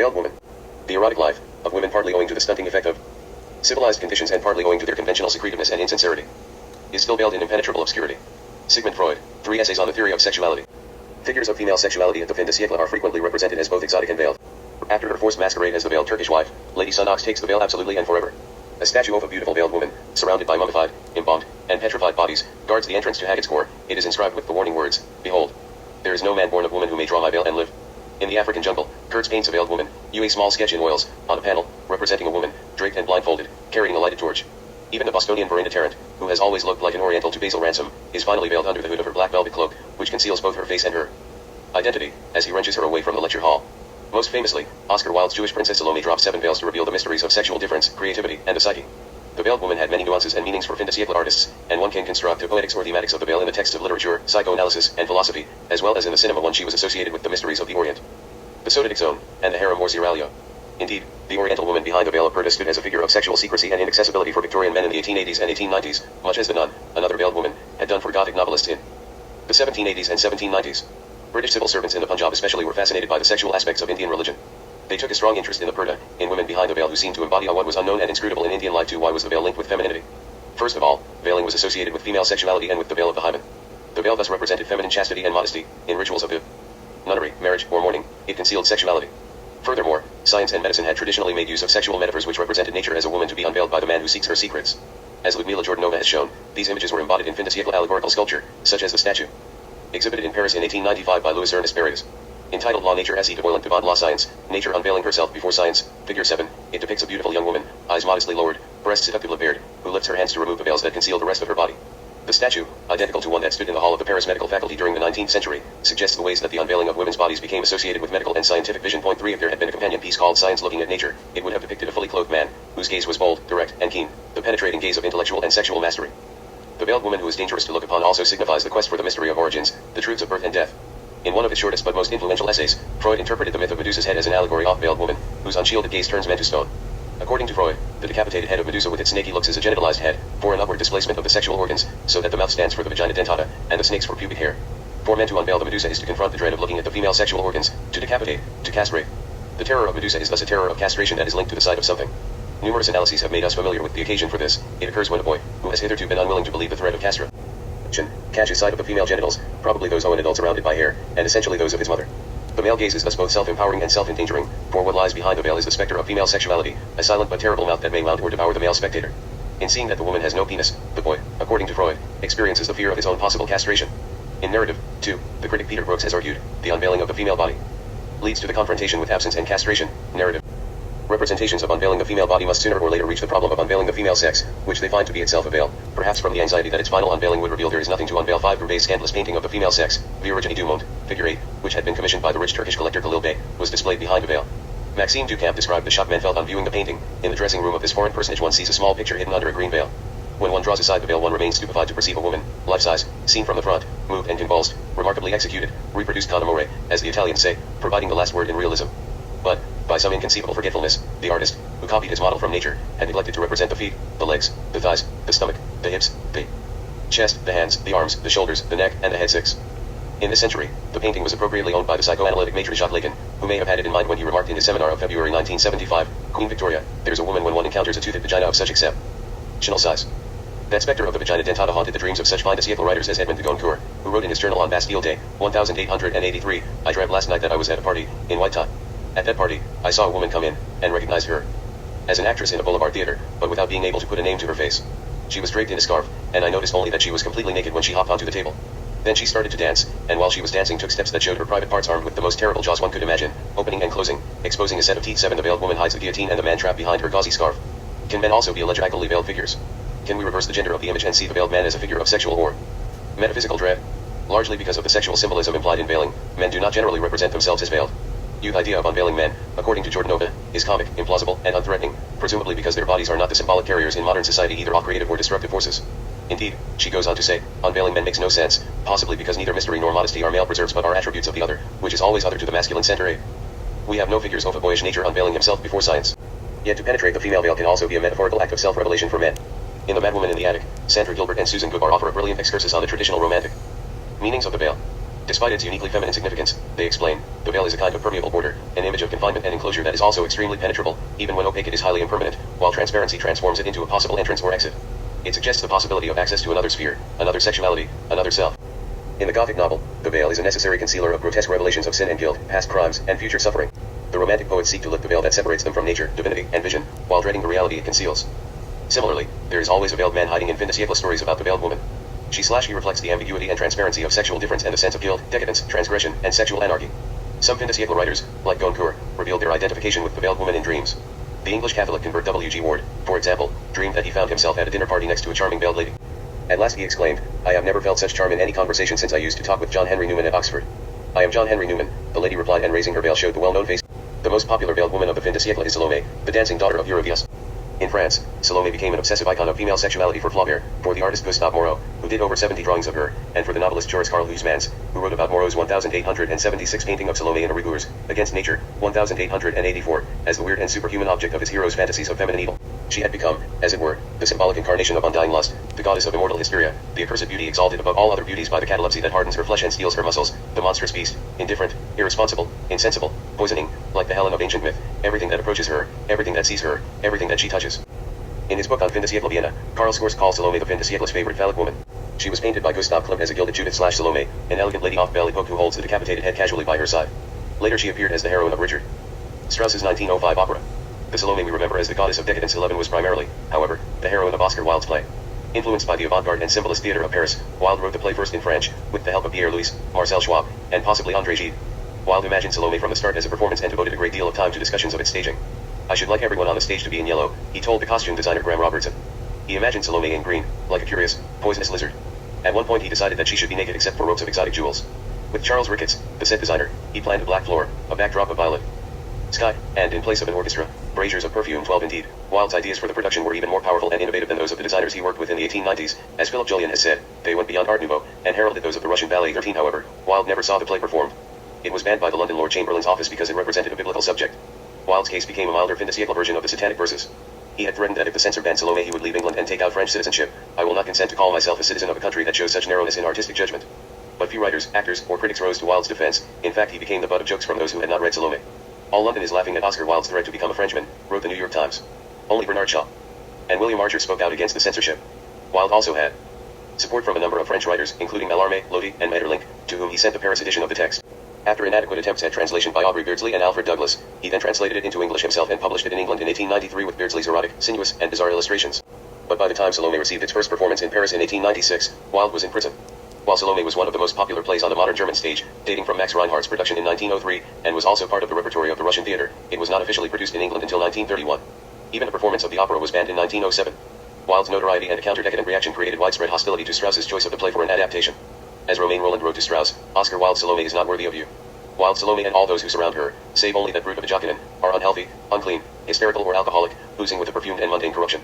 veiled woman. The erotic life of women, partly owing to the stunting effect of civilized conditions and partly owing to their conventional secretiveness and insincerity, is still veiled in impenetrable obscurity. Sigmund Freud, 3 essays on the theory of sexuality. Figures of female sexuality at the fin de siècle are frequently represented as both exotic and veiled. After her forced masquerade as the veiled Turkish wife, Lady Sunnox takes the veil absolutely and forever. A statue of a beautiful veiled woman, surrounded by mummified, embalmed, and petrified bodies, guards the entrance to Haggett's Court. It is inscribed with the warning words, "Behold, there is no man born of woman who may draw my veil and live." In the African jungle, Kurtz paints a veiled woman, a small sketch in oils, on a panel, representing a woman, draped and blindfolded, carrying a lighted torch. Even the Bostonian Verinda Tarrant, who has always looked like an oriental to Basil Ransom, is finally veiled under the hood of her black velvet cloak, which conceals both her face and her identity, as he wrenches her away from the lecture hall. Most famously, Oscar Wilde's Jewish princess Salome drops 7 veils to reveal the mysteries of sexual difference, creativity, and the psyche. The veiled woman had many nuances and meanings for fin de siècle artists, and one can construct the poetics or thematics of the veil in the texts of literature, psychoanalysis, and philosophy, as well as in the cinema when she was associated with the mysteries of the Orient. The Sodadic Zone, and the Harem or Zeralia. Indeed, the Oriental woman behind the veil of Purdah stood as a figure of sexual secrecy and inaccessibility for Victorian men in the 1880s and 1890s, much as the Nun, another veiled woman, had done for Gothic novelists in the 1780s and 1790s. British civil servants in the Punjab especially were fascinated by the sexual aspects of Indian religion. They took a strong interest in the Purdah, in women behind the veil who seemed to embody what was unknown and inscrutable in Indian life too. Why was the veil linked with femininity? First of all, veiling was associated with female sexuality and with the veil of the hymen. The veil thus represented feminine chastity and modesty. In rituals of the nunnery, marriage, or mourning, it concealed sexuality. Furthermore, science and medicine had traditionally made use of sexual metaphors which represented nature as a woman to be unveiled by the man who seeks her secrets. As Ludmila Jordanova has shown, these images were embodied in fin de siècle allegorical sculpture, such as the statue exhibited in Paris in 1895 by Louis Ernest Barrios. Entitled La Nature Assis de Boilant devant la Science, Nature Unveiling Herself Before Science, Figure 7, it depicts a beautiful young woman, eyes modestly lowered, breasts seductively bared, who lifts her hands to remove the veils that conceal the rest of her body. The statue, identical to one that stood in the hall of the Paris Medical Faculty during the 19th century, suggests the ways that the unveiling of women's bodies became associated with medical and scientific vision. Point 3. If there had been a companion piece called Science Looking at Nature, it would have depicted a fully clothed man, whose gaze was bold, direct, and keen, the penetrating gaze of intellectual and sexual mastery. The veiled woman who is dangerous to look upon also signifies the quest for the mystery of origins, the truths of birth and death. In one of his shortest but most influential essays, Freud interpreted the myth of Medusa's head as an allegory of veiled woman, whose unshielded gaze turns men to stone. According to Freud, the decapitated head of Medusa with its snaky looks is a genitalized head, for an upward displacement of the sexual organs, so that the mouth stands for the vagina dentata, and the snakes for pubic hair. For men to unveil the Medusa is to confront the dread of looking at the female sexual organs, to decapitate, to castrate. The terror of Medusa is thus a terror of castration that is linked to the sight of something. Numerous analyses have made us familiar with the occasion for this. It occurs when a boy, who has hitherto been unwilling to believe the threat of castration, catches sight of the female genitals, probably those own surrounded by hair, and essentially those of his mother. The male gaze is thus both self-empowering and self-endangering, for what lies behind the veil is the specter of female sexuality, a silent but terrible mouth that may mount or devour the male spectator. In seeing that the woman has no penis, the boy, according to Freud, experiences the fear of his own possible castration. In narrative, too, the critic Peter Brooks has argued, the unveiling of the female body leads to the confrontation with absence and castration. Narrative representations of unveiling the female body must sooner or later reach the problem of unveiling the female sex, which they find to be itself a veil, perhaps from the anxiety that its final unveiling would reveal there is nothing to unveil. 5. Grouvet's scandalous painting of the female sex, Virginie Dumont, figure 8, which had been commissioned by the rich Turkish collector Khalil Bey, was displayed behind the veil. Maxime Ducamp described the shock men felt on viewing the painting. In the dressing room of this foreign personage one sees a small picture hidden under a green veil. When one draws aside the veil one remains stupefied to perceive a woman, life-size, seen from the front, moved and convulsed, remarkably executed, reproduced con amore, as the Italians say, providing the last word in realism. But, by some inconceivable forgetfulness, the artist, who copied his model from nature, had neglected to represent the feet, the legs, the thighs, the stomach, the hips, the chest, the hands, the arms, the shoulders, the neck, and the head. 6. In this century, the painting was appropriately owned by the psychoanalytic matron Jacques Lacan, who may have had it in mind when he remarked in his seminar of February 1975, Queen Victoria, there's a woman when one encounters a toothed vagina of such exceptional size. That specter of the vagina dentata haunted the dreams of such fin de siècle writers as Edmond de Goncourt, who wrote in his journal on Bastille Day, 1883, I dreamt last night that I was at a party, in white tie. At that party, I saw a woman come in, and recognized her as an actress in a boulevard theater, but without being able to put a name to her face. She was draped in a scarf, and I noticed only that she was completely naked when she hopped onto the table. Then she started to dance, and while she was dancing took steps that showed her private parts armed with the most terrible jaws one could imagine, opening and closing, exposing a set of teeth. 7. The veiled woman hides the guillotine and the man trapped behind her gauzy scarf. Can men also be allegorically veiled figures? Can we reverse the gender of the image and see the veiled man as a figure of sexual or metaphysical dread? Largely because of the sexual symbolism implied in veiling, men do not generally represent themselves as veiled. The idea of unveiling men, according to Jordanova, is comic, implausible, and unthreatening, presumably because their bodies are not the symbolic carriers in modern society either of creative or destructive forces. Indeed, she goes on to say, unveiling men makes no sense, possibly because neither mystery nor modesty are male preserves but are attributes of the other, which is always other to the masculine center. 8. We have no figures of a boyish nature unveiling himself before science. Yet to penetrate the female veil can also be a metaphorical act of self-revelation for men. In The Madwoman in the Attic, Sandra Gilbert and Susan Goodbar offer a brilliant excursus on the traditional romantic meanings of the veil. Despite its uniquely feminine significance, they explain, the veil is a kind of permeable border, an image of confinement and enclosure that is also extremely penetrable, even when opaque it is highly impermanent, while transparency transforms it into a possible entrance or exit. It suggests the possibility of access to another sphere, another sexuality, another self. In the Gothic novel, the veil is a necessary concealer of grotesque revelations of sin and guilt, past crimes, and future suffering. The Romantic poets seek to lift the veil that separates them from nature, divinity, and vision, while dreading the reality it conceals. Similarly, there is always a veiled man hiding in fin de siècle stories about the veiled woman. She/he reflects the ambiguity and transparency of sexual difference and the sense of guilt, decadence, transgression, and sexual anarchy. Some fin de siècle writers, like Goncourt, revealed their identification with the veiled woman in dreams. The English Catholic convert W.G. Ward, for example, dreamed that he found himself at a dinner party next to a charming veiled lady. At last he exclaimed, "I have never felt such charm in any conversation since I used to talk with John Henry Newman at Oxford." "I am John Henry Newman," the lady replied, and raising her veil showed the well-known face. The most popular veiled woman of the fin de siècle is Salome, the dancing daughter of Eurydice. In France, Salome became an obsessive icon of female sexuality for Flaubert, for the artist Gustave Moreau, who did over 70 drawings of her, and for the novelist Joris Karl Huysmans, who wrote about Moreau's 1876 painting of Salome in a Rigours, Against Nature, 1884, as the weird and superhuman object of his hero's fantasies of feminine evil. She had become, as it were, the symbolic incarnation of undying lust, the goddess of immortal hysteria, the accursed beauty exalted above all other beauties by the catalepsy that hardens her flesh and steels her muscles, the monstrous beast, indifferent, irresponsible, insensible, poisoning, like the Helen of ancient myth, everything that approaches her, everything that sees her, everything that she touches. In his book on fin de siècle Vienna, Karl Schorst calls Salome the fin de siècle's favorite phallic woman. She was painted by Gustav Klimt as a gilded Judith/Salome, an elegant lady off Belle Epoque who holds the decapitated head casually by her side. Later she appeared as the heroine of Richard Strauss's 1905 opera. The Salome we remember as the goddess of decadence 11 was primarily, however, the heroine of Oscar Wilde's play. Influenced by the avant-garde and symbolist theater of Paris, Wilde wrote the play first in French, with the help of Pierre-Louis, Marcel Schwab, and possibly André Gide. Wilde imagined Salome from the start as a performance and devoted a great deal of time to discussions of its staging. "I should like everyone on the stage to be in yellow," he told the costume designer Graham Robertson. He imagined Salome in green, like a curious, poisonous lizard. At one point he decided that she should be naked except for ropes of exotic jewels. With Charles Ricketts, the set designer, he planned a black floor, a backdrop of violet sky, and in place of an orchestra, braziers of perfume. 12 Indeed, Wilde's ideas for the production were even more powerful and innovative than those of the designers he worked with in the 1890s. As Philip Julian has said, they went beyond Art Nouveau, and heralded those of the Russian Ballet 13. However, Wilde never saw the play performed. It was banned by the London Lord Chamberlain's office because it represented a biblical subject. Wilde's case became a milder fin de siècle version of the Satanic Verses. He had threatened that if the censor banned Salome he would leave England and take out French citizenship. "I will not consent to call myself a citizen of a country that shows such narrowness in artistic judgment." But few writers, actors, or critics rose to Wilde's defense. In fact, he became the butt of jokes from those who had not read Salome. "All London is laughing at Oscar Wilde's threat to become a Frenchman," wrote the New York Times. Only Bernard Shaw and William Archer spoke out against the censorship. Wilde also had support from a number of French writers, including Mallarmé, Lodi, and Maeterlinck, to whom he sent the Paris edition of the text. After inadequate attempts at translation by Aubrey Beardsley and Alfred Douglas, he then translated it into English himself and published it in England in 1893 with Beardsley's erotic, sinuous, and bizarre illustrations. But by the time Salome received its first performance in Paris in 1896, Wilde was in prison. While Salome was one of the most popular plays on the modern German stage, dating from Max Reinhardt's production in 1903, and was also part of the repertory of the Russian theater, it was not officially produced in England until 1931. Even a performance of the opera was banned in 1907. Wilde's notoriety and a counter-decadent reaction created widespread hostility to Strauss's choice of the play for an adaptation. As Romain Rolland wrote to Strauss, "Oscar Wilde's Salome is not worthy of you. Wilde's Salome and all those who surround her, save only that brute of a Jacqueline, are unhealthy, unclean, hysterical or alcoholic, oozing with a perfumed and mundane corruption.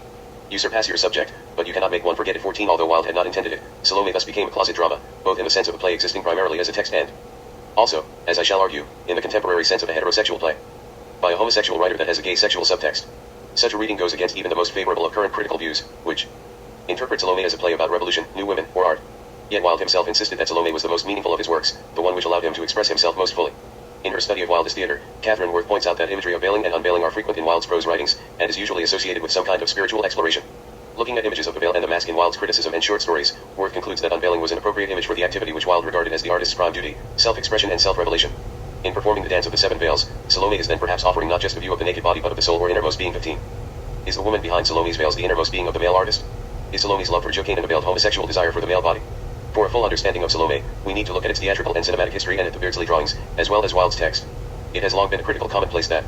You surpass your subject, but you cannot make one forget it." 14 Although Wilde had not intended it, Salome thus became a closet drama, both in the sense of a play existing primarily as a text and also, as I shall argue, in the contemporary sense of a heterosexual play by a homosexual writer that has a gay sexual subtext. Such a reading goes against even the most favorable of current critical views, which interpret Salome as a play about revolution, new women, or art. Yet Wilde himself insisted that Salome was the most meaningful of his works, the one which allowed him to express himself most fully. In her study of Wilde's theater, Catherine Worth points out that imagery of veiling and unveiling are frequent in Wilde's prose writings, and is usually associated with some kind of spiritual exploration. Looking at images of the veil and the mask in Wilde's criticism and short stories, Worth concludes that unveiling was an appropriate image for the activity which Wilde regarded as the artist's prime duty, self-expression and self-revelation. In performing the dance of the seven veils, Salome is then perhaps offering not just a view of the naked body but of the soul or innermost being. 15. Is the woman behind Salome's veils the innermost being of the male artist? Is Salome's love for Jocaine a veiled homosexual desire for the male body? For a full understanding of Salome, we need to look at its theatrical and cinematic history and at the Beardsley drawings, as well as Wilde's text. It has long been a critical commonplace that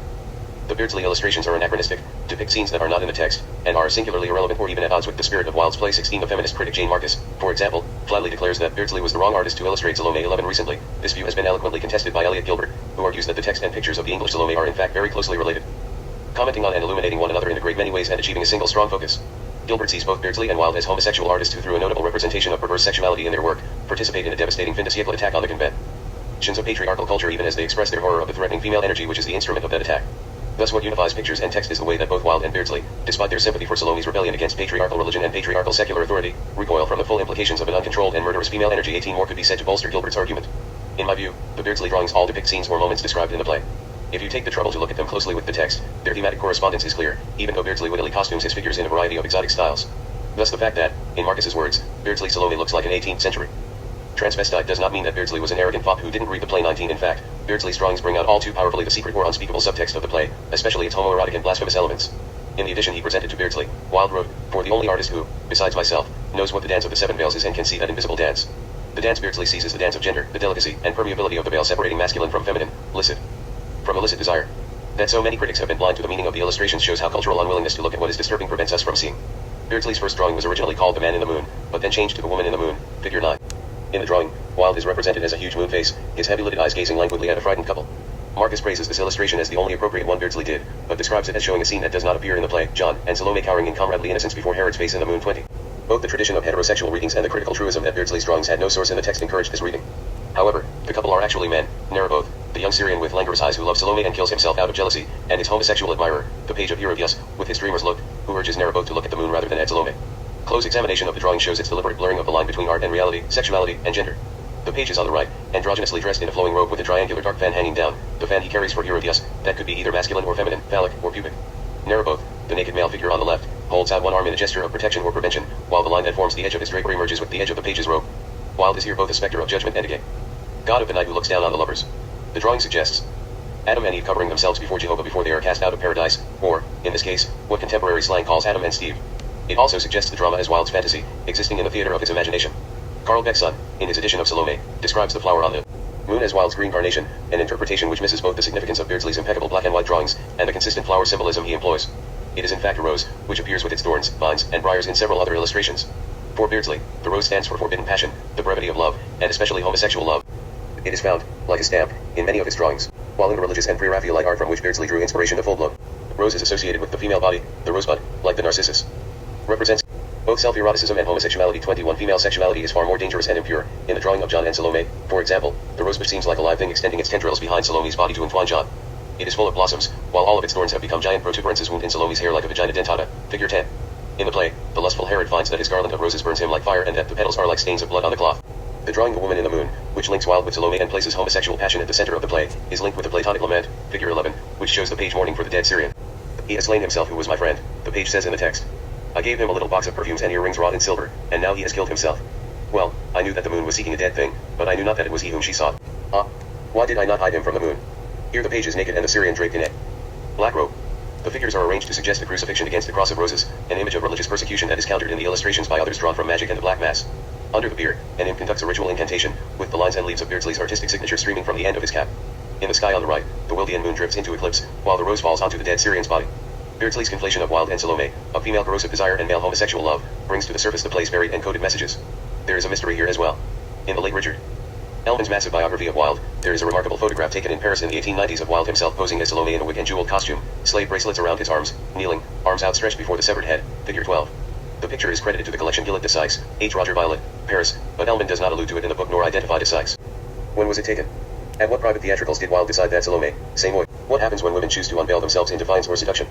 the Beardsley illustrations are anachronistic, depict scenes that are not in the text, and are singularly irrelevant or even at odds with the spirit of Wilde's play 16. The feminist critic Jane Marcus, for example, flatly declares that Beardsley was the wrong artist to illustrate Salome 11. Recently, this view has been eloquently contested by Elliot Gilbert, who argues that the text and pictures of the English Salome are in fact very closely related, commenting on and illuminating one another in a great many ways and achieving a single strong focus. Gilbert sees both Beardsley and Wilde as homosexual artists who, through a notable representation of perverse sexuality in their work, participate in a devastating fin de siècle attack on the conventions of patriarchal culture even as they express their horror of the threatening female energy which is the instrument of that attack. Thus what unifies pictures and text is the way that both Wilde and Beardsley, despite their sympathy for Salome's rebellion against patriarchal religion and patriarchal secular authority, recoil from the full implications of an uncontrolled and murderous female energy. 18 more could be said to bolster Gilbert's argument. In my view, the Beardsley drawings all depict scenes or moments described in the play. If you take the trouble to look at them closely with the text, their thematic correspondence is clear, even though Beardsley wittily costumes his figures in a variety of exotic styles. Thus the fact that, in Marcus's words, Beardsley Salome looks like an 18th century transvestite does not mean that Beardsley was an arrogant fop who didn't read the play. 19 In fact, Beardsley's drawings bring out all too powerfully the secret or unspeakable subtext of the play, especially its homoerotic and blasphemous elements. In the edition he presented to Beardsley, Wilde wrote, "For the only artist who, besides myself, knows what the dance of the seven veils is and can see that invisible dance. The dance Beardsley sees is the dance of gender, the delicacy and permeability of the veil separating masculine from feminine, licit from illicit desire. That so many critics have been blind to the meaning of the illustrations shows how cultural unwillingness to look at what is disturbing prevents us from seeing." Beardsley's first drawing was originally called The Man in the Moon, but then changed to The Woman in the Moon, figure 9. In the drawing, Wilde is represented as a huge moon face, his heavy-lidded eyes gazing languidly at a frightened couple. Marcus praises this illustration as the only appropriate one Beardsley did, but describes it as showing a scene that does not appear in the play, John and Salome cowering in comradely innocence before Herod's face in the Moon 20. Both the tradition of heterosexual readings and the critical truism that Beardsley's drawings had no source in the text encouraged this reading. However, the couple are actually men, Narraboth, the young Syrian with languorous eyes who loves Salome and kills himself out of jealousy, and his homosexual admirer, the page of Herodias, with his dreamer's look, who urges Narraboth to look at the moon rather than at Salome. Close examination of the drawing shows its deliberate blurring of the line between art and reality, sexuality, and gender. The page is on the right, androgynously dressed in a flowing robe with a triangular dark fan hanging down, the fan he carries for Herodias, that could be either masculine or feminine, phallic or pubic. Narraboth, the naked male figure on the left, holds out one arm in a gesture of protection or prevention, while the line that forms the edge of his drapery merges with the edge of the page's robe. Wilde is here both a spectre of judgment and a gay god of the night who looks down on the lovers. The drawing suggests Adam and Eve covering themselves before Jehovah before they are cast out of paradise, or, in this case, what contemporary slang calls Adam and Steve. It also suggests the drama as Wilde's fantasy, existing in the theater of his imagination. Carl Beckson, in his edition of Salome, describes the flower on the moon as Wilde's green carnation, an interpretation which misses both the significance of Beardsley's impeccable black and white drawings, and the consistent flower symbolism he employs. It is in fact a rose, which appears with its thorns, vines, and briars in several other illustrations. For Beardsley, the rose stands for forbidden passion, the brevity of love, and especially homosexual love. It is found, like a stamp, in many of his drawings, while in the religious and pre-Raphaelite art from which Beardsley drew inspiration the full-blown rose is associated with the female body, the rosebud, like the narcissus, represents both self-eroticism and homosexuality. 21 Female sexuality is far more dangerous and impure. In the drawing of John and Salome, for example, the rosebud seems like a live thing extending its tendrils behind Salome's body to entwine John. It is full of blossoms, while all of its thorns have become giant protuberances wound in Salome's hair like a vagina dentata, figure 10. In the play, the lustful Herod finds that his garland of roses burns him like fire and that the petals are like stains of blood on the cloth. The drawing The Woman in the Moon, which links Wilde with Salome and places homosexual passion at the center of the play, is linked with the Platonic lament, figure 11, which shows the page mourning for the dead Syrian. "He has slain himself who was my friend," the page says in the text. "I gave him a little box of perfumes and earrings wrought in silver, and now he has killed himself. Well, I knew that the moon was seeking a dead thing, but I knew not that it was he whom she sought. Ah, why did I not hide him from the moon?" Here the page is naked and the Syrian draped in a black robe. The figures are arranged to suggest the crucifixion against the cross of roses, an image of religious persecution that is countered in the illustrations by others drawn from magic and the Black Mass. Under the bier, an imp conducts a ritual incantation, with the lines and leaves of Beardsley's artistic signature streaming from the end of his cap. In the sky on the right, the Wildean moon drifts into eclipse, while the rose falls onto the dead Syrian's body. Beardsley's conflation of Wilde and Salome, of female corrosive desire and male homosexual love, brings to the surface the play's buried and coded messages. There is a mystery here as well. In the late Richard Ellman's massive biography of Wilde, there is a remarkable photograph taken in Paris in the 1890s of Wilde himself posing as Salome in a wig and jeweled costume, slave bracelets around his arms, kneeling, arms outstretched before the severed head, figure 12. The picture is credited to the collection Gillet de Sykes, H. Roger Violet, Paris, but Ellman does not allude to it in the book nor identify de Sykes. When was it taken? At what private theatricals did Wilde decide that Salome, say moi? What happens when women choose to unveil themselves in defiance or seduction?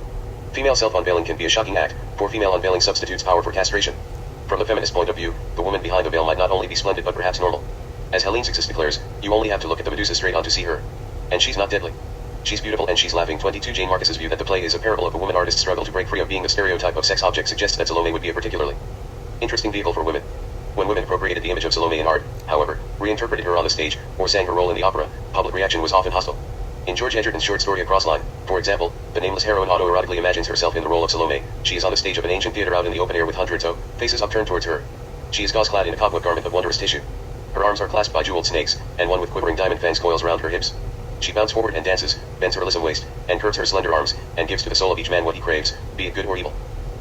Female self-unveiling can be a shocking act, for female unveiling substitutes power for castration. From the feminist point of view, the woman behind the veil might not only be splendid but perhaps normal. As Helene Success declares, you only have to look at the Medusa straight on to see her. And she's not deadly. She's beautiful and she's laughing. 22 Jane Marcus's view that the play is a parable of a woman artist's struggle to break free of being the stereotype of sex object suggests that Salome would be a particularly interesting vehicle for women. When women appropriated the image of Salome in art, however, reinterpreted her on the stage, or sang her role in the opera, public reaction was often hostile. In George Edgerton's short story Across Line, for example, the nameless heroine autoerotically imagines herself in the role of Salome. She is on the stage of an ancient theater out in the open air with hundreds of faces upturned towards her. She is gauze-clad in a cobweb garment of wondrous tissue. Her arms are clasped by jeweled snakes, and one with quivering diamond fangs coils round her hips. She bounds forward and dances, bends her lissom waist, and curves her slender arms, and gives to the soul of each man what he craves, be it good or evil.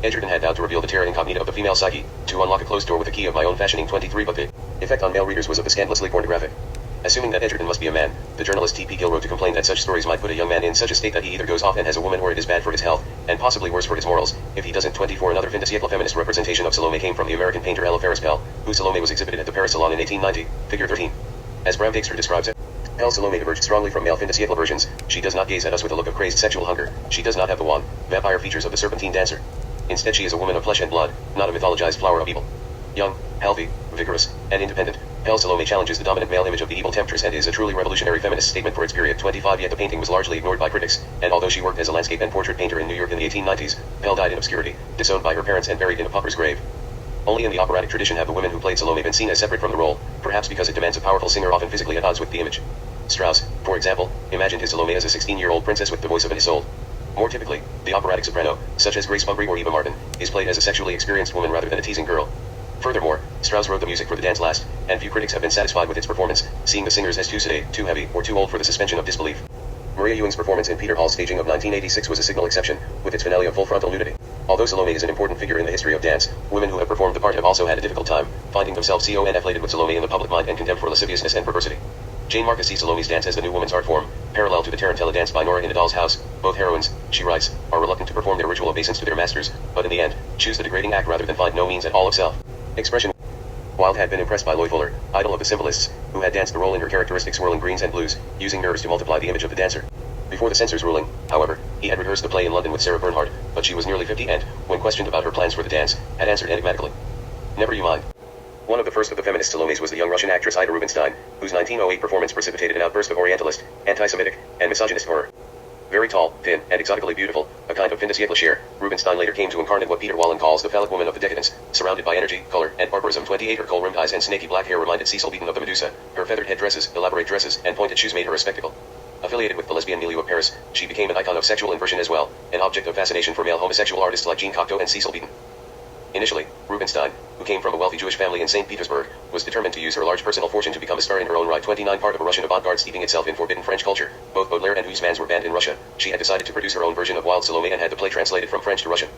Edgerton had vowed to reveal the terra incognita of the female psyche, to unlock a closed door with a key of my own fashioning. 23 but the effect on male readers was of the scandalously pornographic. Assuming that Edgerton must be a man, the journalist T.P. Gill wrote to complain that such stories might put a young man in such a state that he either goes off and has a woman or it is bad for his health, and possibly worse for his morals, if he doesn't. 24 Another fin de siècle feminist representation of Salome came from the American painter Ella Ferris Pell, whose Salome was exhibited at the Paris Salon in 1890, figure 13. As Bram Dexter describes it, Pell's Salome diverged strongly from male fin de siècle versions. She does not gaze at us with a look of crazed sexual hunger. She does not have the wan, vampire features of the serpentine dancer. Instead she is a woman of flesh and blood, not a mythologized flower of evil. Young, healthy, vigorous, and independent, Pale Salome challenges the dominant male image of the evil temptress and is a truly revolutionary feminist statement for its period. 25 Yet the painting was largely ignored by critics, and although she worked as a landscape and portrait painter in New York in the 1890s, Pale died in obscurity, disowned by her parents and buried in a pauper's grave. Only in the operatic tradition have the women who played Salome been seen as separate from the role, perhaps because it demands a powerful singer often physically at odds with the image. Strauss, for example, imagined his Salome as a 16-year-old princess with the voice of an Isolde. More typically, the operatic soprano, such as Grace Bumbry or Eva Martin, is played as a sexually experienced woman rather than a teasing girl. Furthermore, Strauss wrote the music for the dance last, and few critics have been satisfied with its performance, seeing the singers as too sedate, too heavy, or too old for the suspension of disbelief. Maria Ewing's performance in Peter Hall's staging of 1986 was a signal exception, with its finale of full frontal nudity. Although Salome is an important figure in the history of dance, women who have performed the part have also had a difficult time, finding themselves conflated with Salome in the public mind and condemned for lasciviousness and perversity. Jane Marcus sees Salome's dance as the new woman's art form, parallel to the Tarantella dance by Nora in A Doll's House. Both heroines, she writes, are reluctant to perform their ritual obeisance to their masters, but in the end, choose the degrading act rather than find no means at all of self-expression. Wilde had been impressed by Loie Fuller, idol of the symbolists, who had danced the role in her characteristic swirling greens and blues, using mirrors to multiply the image of the dancer. Before the censor's ruling, however, he had rehearsed the play in London with Sarah Bernhardt, but she was nearly 50 and, when questioned about her plans for the dance, had answered enigmatically, "Never you mind." One of the first of the feminist Salomes was the young Russian actress Ida Rubinstein, whose 1908 performance precipitated an outburst of Orientalist, anti-Semitic, and misogynist horror. Very tall, thin, and exotically beautiful, a kind of fin de siècle chair, Rubinstein later came to incarnate what Peter Wallen calls the phallic woman of the decadence, surrounded by energy, color, and barbarism. 28 Her kohl-rimmed eyes and snaky black hair reminded Cecil Beaton of the Medusa. Her feathered headdresses, elaborate dresses, and pointed shoes made her a spectacle. Affiliated with the lesbian milieu of Paris, she became an icon of sexual inversion as well, an object of fascination for male homosexual artists like Jean Cocteau and Cecil Beaton. Initially, Rubinstein, who came from a wealthy Jewish family in St. Petersburg, was determined to use her large personal fortune to become a star in her own right. 29 Part of a Russian avant-garde steeping itself in forbidden French culture, both Baudelaire and Huysmans were banned in Russia. She had decided to produce her own version of Wilde's Salome and had the play translated from French to Russian.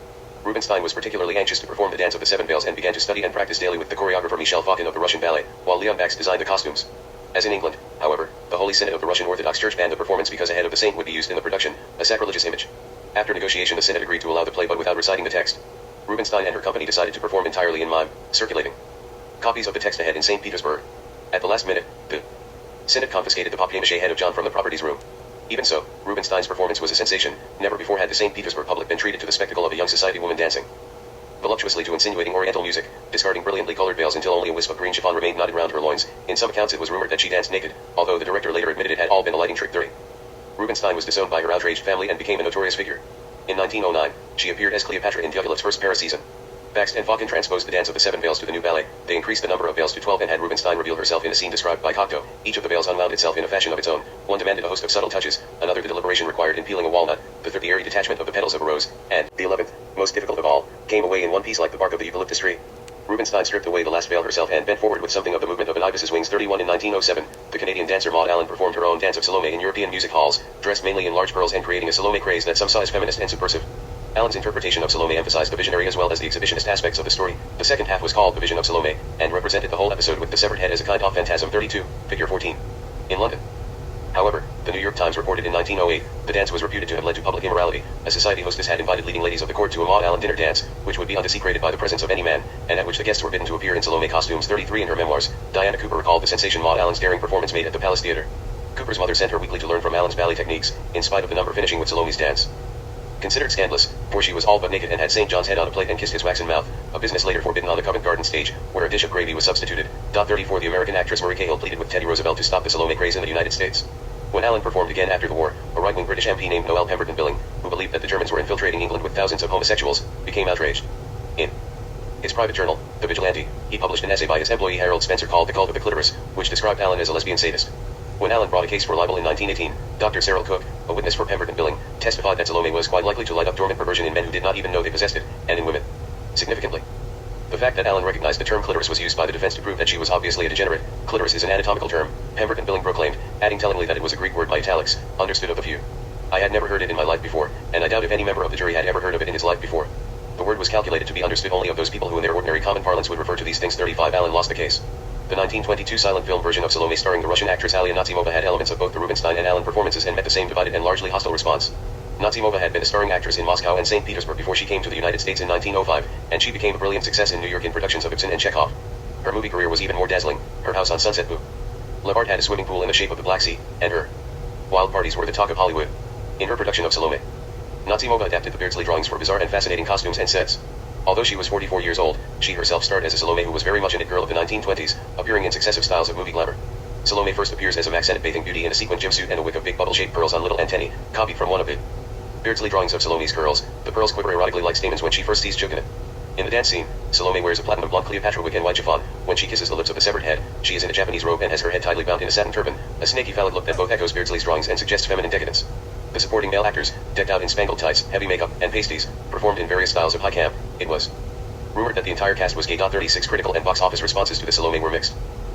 Rubinstein was particularly anxious to perform the Dance of the Seven Veils and began to study and practice daily with the choreographer Michel Fakin of the Russian ballet, while Leon Bax designed the costumes. As in England, however, the Holy Synod of the Russian Orthodox Church banned the performance because a head of the saint would be used in the production, a sacrilegious image. After negotiation, the Synod agreed to allow the play but without reciting the text. Rubinstein and her company decided to perform entirely in mime, circulating copies of the text ahead in St. Petersburg. At the last minute, the Synod confiscated the papier-mâché head of John from the property's room. Even so, Rubinstein's performance was a sensation. Never before had the St. Petersburg public been treated to the spectacle of a young society woman dancing voluptuously to insinuating oriental music, discarding brilliantly colored veils until only a wisp of green chiffon remained knotted round her loins. In some accounts it was rumored that she danced naked, although the director later admitted it had all been a lighting trick. 30. Rubinstein was disowned by her outraged family and became a notorious figure. In 1909, she appeared as Cleopatra in Diaghilev's first Paris season. Bax and Fakin transposed the Dance of the Seven Veils to the new ballet. They increased the number of veils to 12 and had Rubinstein reveal herself in a scene described by Cocteau. Each of the veils unwound itself in a fashion of its own. One demanded a host of subtle touches, another the deliberation required in peeling a walnut, the third the airy detachment of the petals of a rose, and, the 11th, most difficult of all, came away in one piece like the bark of the eucalyptus tree. Rubinstein stripped away the last veil herself and bent forward with something of the movement of an ibis's wings. 31 In 1907, the Canadian dancer Maud Allen performed her own Dance of Salome in European music halls, dressed mainly in large pearls and creating a Salome craze that some saw as feminist and subversive. Allen's interpretation of Salome emphasized the visionary as well as the exhibitionist aspects of the story. The second half was called The Vision of Salome, and represented the whole episode with the severed head as a kind of phantasm. 32, figure 14. In London. However, the New York Times reported in 1908, the dance was reputed to have led to public immorality. A society hostess had invited leading ladies of the court to a Maud Allen dinner dance, which would be undesecrated by the presence of any man, and at which the guests were bidden to appear in Salome costumes. 33 In her memoirs, Diana Cooper recalled the sensation Maud Allen's daring performance made at the Palace Theatre. Cooper's mother sent her weekly to learn from Allen's ballet techniques, in spite of the number finishing with Salome's dance. Considered scandalous, for she was all but naked and had St. John's head on a plate and kissed his waxen mouth, a business later forbidden on the Covent Garden stage, where a dish of gravy was substituted. 34 The American actress Marie Cahill pleaded with Teddy Roosevelt to stop the Salome craze in the United States. When Allen performed again after the war, a right-wing British MP named Noel Pemberton Billing, who believed that the Germans were infiltrating England with thousands of homosexuals, became outraged. In his private journal, The Vigilante, he published an essay by his employee Harold Spencer called The Cult of the Clitoris, which described Allen as a lesbian sadist. When Allen brought a case for libel in 1918, Dr. Cyril Cook, a witness for Pemberton Billing, testified that Salome was quite likely to light up dormant perversion in men who did not even know they possessed it, and in women. Significantly, the fact that Allen recognized the term clitoris was used by the defense to prove that she was obviously a degenerate. Clitoris is an anatomical term, Pemberton Billing proclaimed, adding tellingly that it was a Greek word by italics, understood of the few. I had never heard it in my life before, and I doubt if any member of the jury had ever heard of it in his life before. The word was calculated to be understood only of those people who in their ordinary common parlance would refer to these things. 35 Allen lost the case. The 1922 silent film version of Salome starring the Russian actress Alia Nazimova had elements of both the Rubinstein and Allen performances and met the same divided and largely hostile response. Nazimova had been a starring actress in Moscow and St. Petersburg before she came to the United States in 1905, and she became a brilliant success in New York in productions of Ibsen and Chekhov. Her movie career was even more dazzling. Her house on Sunset Boulevard had a swimming pool in the shape of the Black Sea, and her wild parties were the talk of Hollywood. In her production of Salome, Nazimova adapted the Beardsley drawings for bizarre and fascinating costumes and sets. Although she was 44 years old, she herself starred as a Salome who was very much an it girl of the 1920s, appearing in successive styles of movie glamour. Salome first appears as a Maxennet bathing beauty in a sequin jumpsuit and a wig of big bubble-shaped pearls on little antennae, copied from one of Beardsley drawings of Salome's curls. The pearls quiver erotically like stamens when she first sees Chuganet. In the dance scene, Salome wears a platinum blonde Cleopatra wig and white chiffon. When she kisses the lips of the severed head, she is in a Japanese robe and has her head tightly bound in a satin turban, a snaky phallic look that both echoes Beardsley's drawings and suggests feminine decadence. The supporting male actors, decked out in spangled tights, heavy makeup, and pasties, performed in various styles of high camp. It was rumored that the entire cast was gay. 36 critical and box office responses to the Salome were mixed.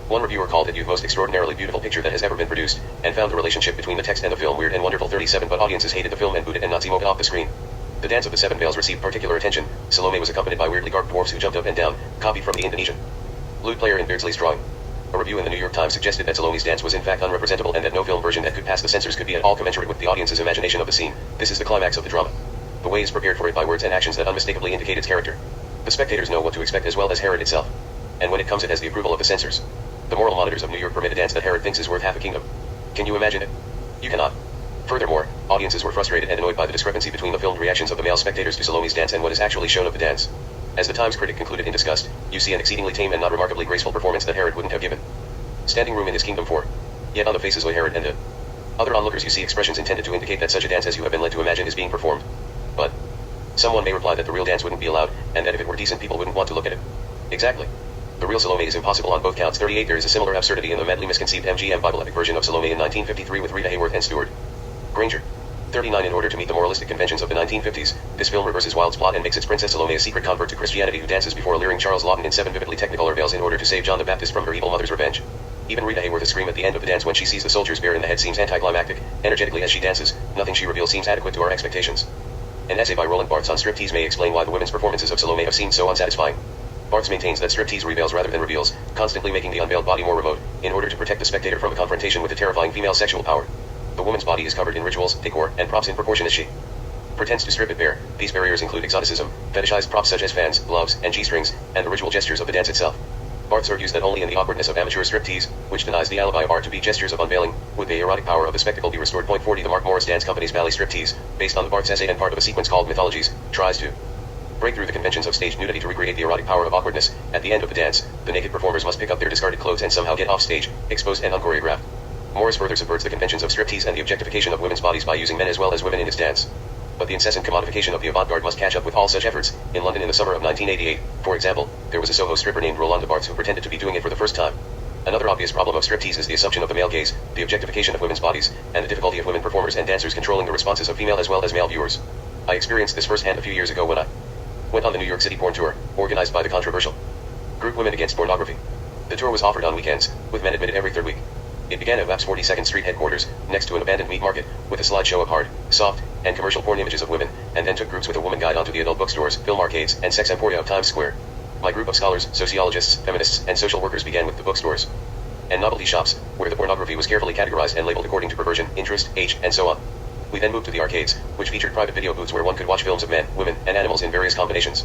One reviewer called it the most extraordinarily beautiful picture that has ever been produced, and found the relationship between the text and the film weird and wonderful. 37 But audiences hated the film and booed it and Nazi mocked off the screen. The dance of the seven veils received particular attention. Salome was accompanied by weirdly garbed dwarfs who jumped up and down, copied from the Indonesian lute player in Beardsley's drawing. A review in the New York Times suggested that Salome's dance was in fact unrepresentable and that no film version that could pass the censors could be at all commensurate with the audience's imagination of the scene. This is the climax of the drama. The way is prepared for it by words and actions that unmistakably indicate its character. The spectators know what to expect as well as Herod itself. And when it comes, it has the approval of the censors. The moral monitors of New York permit a dance that Herod thinks is worth half a kingdom. Can you imagine it? You cannot. Furthermore, audiences were frustrated and annoyed by the discrepancy between the filmed reactions of the male spectators to Salome's dance and what is actually shown of the dance. As the Times critic concluded in disgust, you see an exceedingly tame and not remarkably graceful performance that Herod wouldn't have given standing room in his kingdom for. Yet on the faces of Herod and other onlookers you see expressions intended to indicate that such a dance as you have been led to imagine is being performed. But someone may reply that the real dance wouldn't be allowed, and that if it were decent people wouldn't want to look at it. Exactly. The real Salome is impossible on both counts. 38 There is a similar absurdity in the madly misconceived MGM Bible epic version of Salome in 1953 with Rita Hayworth and Stuart Granger. 39 In order to meet the moralistic conventions of the 1950s, this film reverses Wilde's plot and makes its Princess Salome a secret convert to Christianity who dances before alluring Charles Laughton in 7 vividly technicolor veils in order to save John the Baptist from her evil mother's revenge. Even Rita Hayworth's scream at the end of the dance when she sees the soldiers bare in the head seems anticlimactic. Energetically as she dances, nothing she reveals seems adequate to our expectations. An essay by Roland Barthes on striptease may explain why the women's performances of Salome have seemed so unsatisfying. Barthes maintains that striptease reveals rather than reveals, constantly making the unveiled body more remote, in order to protect the spectator from a confrontation with the terrifying female sexual power. The woman's body is covered in rituals, decor, and props in proportion as she pretends to strip it bare. These barriers include exoticism, fetishized props such as fans, gloves, and G-strings, and the ritual gestures of the dance itself. Barthes argues that only in the awkwardness of amateur striptease, which denies the alibi of art to be gestures of unveiling, would the erotic power of the spectacle be restored. 40 The Mark Morris Dance Company's Ballet Striptease, based on the Barthes essay and part of a sequence called Mythologies, tries to break through the conventions of staged nudity to recreate the erotic power of awkwardness. At the end of the dance, the naked performers must pick up their discarded clothes and somehow get off stage, exposed and unchoreographed. Morris further subverts the conventions of striptease and the objectification of women's bodies by using men as well as women in his dance. But the incessant commodification of the avant-garde must catch up with all such efforts. In London in the summer of 1988, for example, there was a Soho stripper named Rolanda Barthes who pretended to be doing it for the first time. Another obvious problem of striptease is the assumption of the male gaze, the objectification of women's bodies, and the difficulty of women performers and dancers controlling the responses of female as well as male viewers. I experienced this firsthand a few years ago when I went on the New York City porn tour, organized by the controversial group Women Against Pornography. The tour was offered on weekends, with men admitted every third week. It began at WAP's 42nd Street headquarters, next to an abandoned meat market, with a slideshow of hard, soft, and commercial porn images of women, and then took groups with a woman guide onto the adult bookstores, film arcades, and sex emporia of Times Square. My group of scholars, sociologists, feminists, and social workers began with the bookstores and novelty shops, where the pornography was carefully categorized and labeled according to perversion, interest, age, and so on. We then moved to the arcades, which featured private video booths where one could watch films of men, women, and animals in various combinations.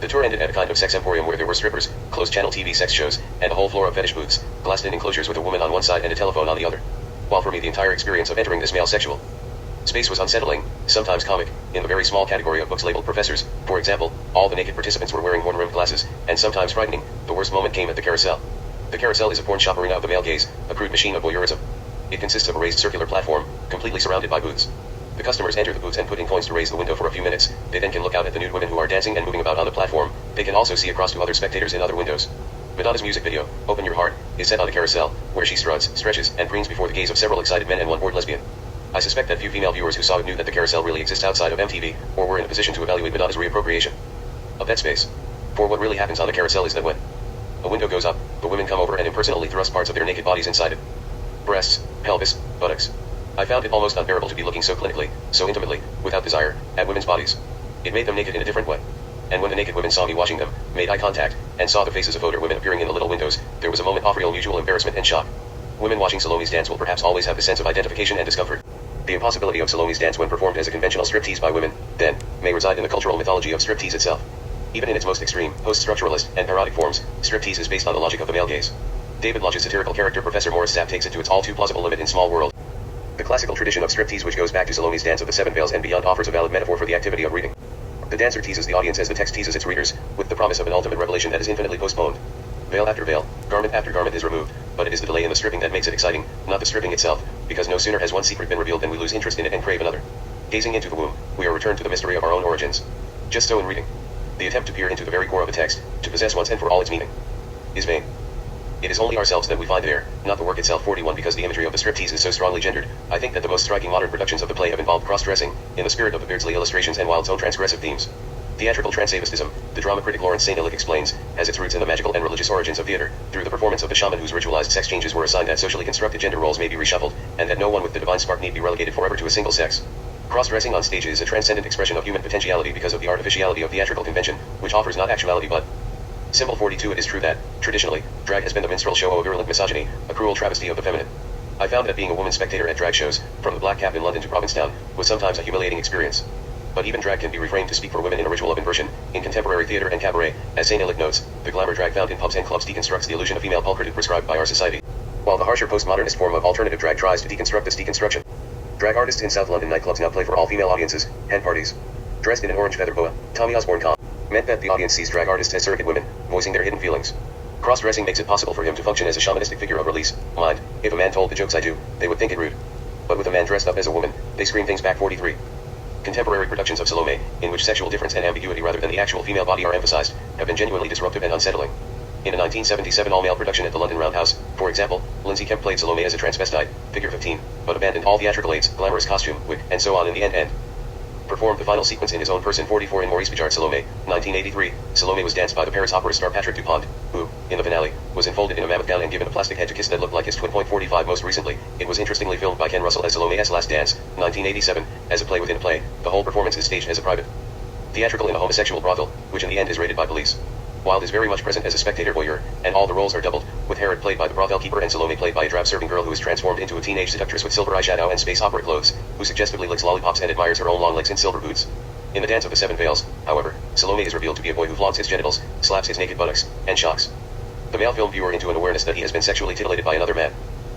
The tour ended at a kind of sex emporium where there were strippers, closed-channel TV sex shows, and a whole floor of fetish booths, glassed-in enclosures with a woman on one side and a telephone on the other. While for me the entire experience of entering this male sexual space was unsettling, sometimes comic, in the very small category of books labeled professors, for example, all the naked participants were wearing horn-rimmed glasses, and sometimes frightening, the worst moment came at the carousel. The carousel is a porn shop arena of the male gaze, a crude machine of voyeurism. It consists of a raised circular platform, completely surrounded by booths. The customers enter the booths and put in coins to raise the window for a few minutes. They then can look out at the nude women who are dancing and moving about on the platform. They can also see across to other spectators in other windows. Madonna's music video, Open Your Heart, is set on a carousel, where she struts, stretches, and preens before the gaze of several excited men and one bored lesbian. I suspect that few female viewers who saw it knew that the carousel really exists outside of MTV, or were in a position to evaluate Madonna's reappropriation of that space. For what really happens on the carousel is that when a window goes up, the women come over and impersonally thrust parts of their naked bodies inside it. Breasts, pelvis, buttocks. I found it almost unbearable to be looking so clinically, so intimately, without desire, at women's bodies. It made them naked in a different way. And when the naked women saw me watching them, made eye contact, and saw the faces of older women appearing in the little windows, there was a moment of real mutual embarrassment and shock. Women watching Salome's dance will perhaps always have the sense of identification and discomfort. The impossibility of Salome's dance when performed as a conventional striptease by women, then, may reside in the cultural mythology of striptease itself. Even in its most extreme, post-structuralist, and parodic forms, striptease is based on the logic of the male gaze. David Lodge's satirical character Professor Morris Sapp takes it to its all too plausible limit in Small World. The classical tradition of striptease which goes back to Salome's dance of the seven veils and beyond offers a valid metaphor for the activity of reading The dancer teases the audience as the text teases its readers, with the promise of an ultimate revelation that is infinitely postponed. Veil after veil, garment after garment is removed, but it is the delay in the stripping that makes it exciting, not the stripping itself, because no sooner has one secret been revealed than we lose interest in it and crave another. Gazing into the womb, we are returned to the mystery of our own origins. Just so in reading. The attempt to peer into the very core of a text, to possess once and for all its meaning, is vain. It is only ourselves that we find there, not the work itself. 41 Because the imagery of the striptease is so strongly gendered, I think that the most striking modern productions of the play have involved cross-dressing, in the spirit of the Beardsley illustrations and Wilde's own transgressive themes. Theatrical transavistism, the drama critic Lawrence St. Illick explains, has its roots in the magical and religious origins of theater, through the performance of the shaman whose ritualized sex changes were assigned that socially constructed gender roles may be reshuffled, and that no one with the divine spark need be relegated forever to a single sex. Cross-dressing on stage is a transcendent expression of human potentiality because of the artificiality of theatrical convention, which offers not actuality but symbol. 42 It is true that, traditionally, drag has been the minstrel show of a virulent misogyny, a cruel travesty of the feminine. I found that being a woman spectator at drag shows, from the Black Cap in London to Provincetown, was sometimes a humiliating experience. But even drag can be reframed to speak for women in a ritual of inversion, in contemporary theater and cabaret, as St. Illick notes, the glamour drag found in pubs and clubs deconstructs the illusion of female pulchritude prescribed by our society, while the harsher postmodernist form of alternative drag tries to deconstruct this deconstruction. Drag artists in South London nightclubs now play for all-female audiences, hen parties. Dressed in an orange feather boa, Tommy Osborne meant that the audience sees drag artists as surrogate women, voicing their hidden feelings. Cross-dressing makes it possible for him to function as a shamanistic figure of release, mind. If a man told the jokes I do, they would think it rude. But with a man dressed up as a woman, they scream things back. 43. Contemporary productions of Salome, in which sexual difference and ambiguity rather than the actual female body are emphasized, have been genuinely disruptive and unsettling. In a 1977 all-male production at the London Roundhouse, for example, Lindsay Kemp played Salome as a transvestite, figure 15, but abandoned all theatrical aids, glamorous costume, wig, and so on in the end. Performed the final sequence in his own person. 44 In Maurice Bijard's Salome, 1983, Salome was danced by the Paris opera star Patrick Dupont, who, in the finale, was enfolded in a mammoth gown and given a plastic head to kiss that looked like his twin. 45 Most recently, it was interestingly filmed by Ken Russell as Salome's Last Dance, 1987, as a play within a play. The whole performance is staged as a private theatrical in a homosexual brothel, which in the end is raided by police. Wilde is very much present as a spectator voyeur, and all the roles are doubled, with Herod played by the brothel keeper and Salome played by a drab serving girl who is transformed into a teenage seductress with silver eyeshadow and space opera clothes, who suggestively licks lollipops and admires her own long legs in silver boots. In the Dance of the Seven Veils, however, Salome is revealed to be a boy who flaunts his genitals, slaps his naked buttocks, and shocks the male film viewer into an awareness that he has been sexually titillated by another man.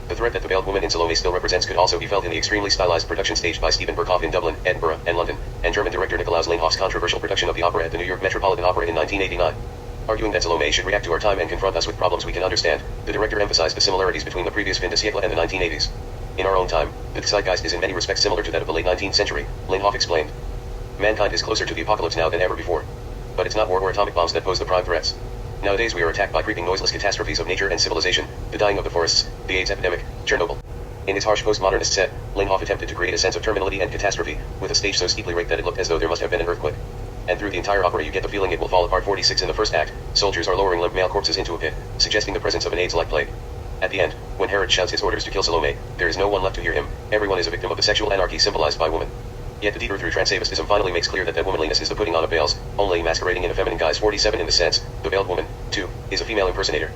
The threat that the veiled woman in Salome still represents could also be felt in the extremely stylized production staged by Stephen Berkoff in Dublin, Edinburgh, and London, and German director Nikolaus Langhoff's controversial production of the opera at the New York Metropolitan Opera in 1989. Arguing that Salome should react to our time and confront us with problems we can understand, the director emphasized the similarities between the previous fin de siècle and the 1980s. In our own time, the zeitgeist is in many respects similar to that of the late 19th century, Langhoff explained. Mankind is closer to the apocalypse now than ever before. But it's not war or atomic bombs that pose the prime threats. Nowadays we are attacked by creeping noiseless catastrophes of nature and civilization, the dying of the forests, the AIDS epidemic, Chernobyl. In his harsh postmodernist set, Langhoff attempted to create a sense of terminality and catastrophe, with a stage so steeply raked that it looked as though there must have been an earthquake. And through the entire opera you get the feeling it will fall apart. 46 In the first act, soldiers are lowering limp male corpses into a pit, suggesting the presence of an AIDS-like plague. At the end, when Herod shouts his orders to kill Salome, there is no one left to hear him, everyone is a victim of the sexual anarchy symbolized by woman. Yet the deeper through transavistism finally makes clear that womanliness is the putting on of veils, only masquerading in a feminine guise. 47 In the sense, the veiled woman, too, is a female impersonator.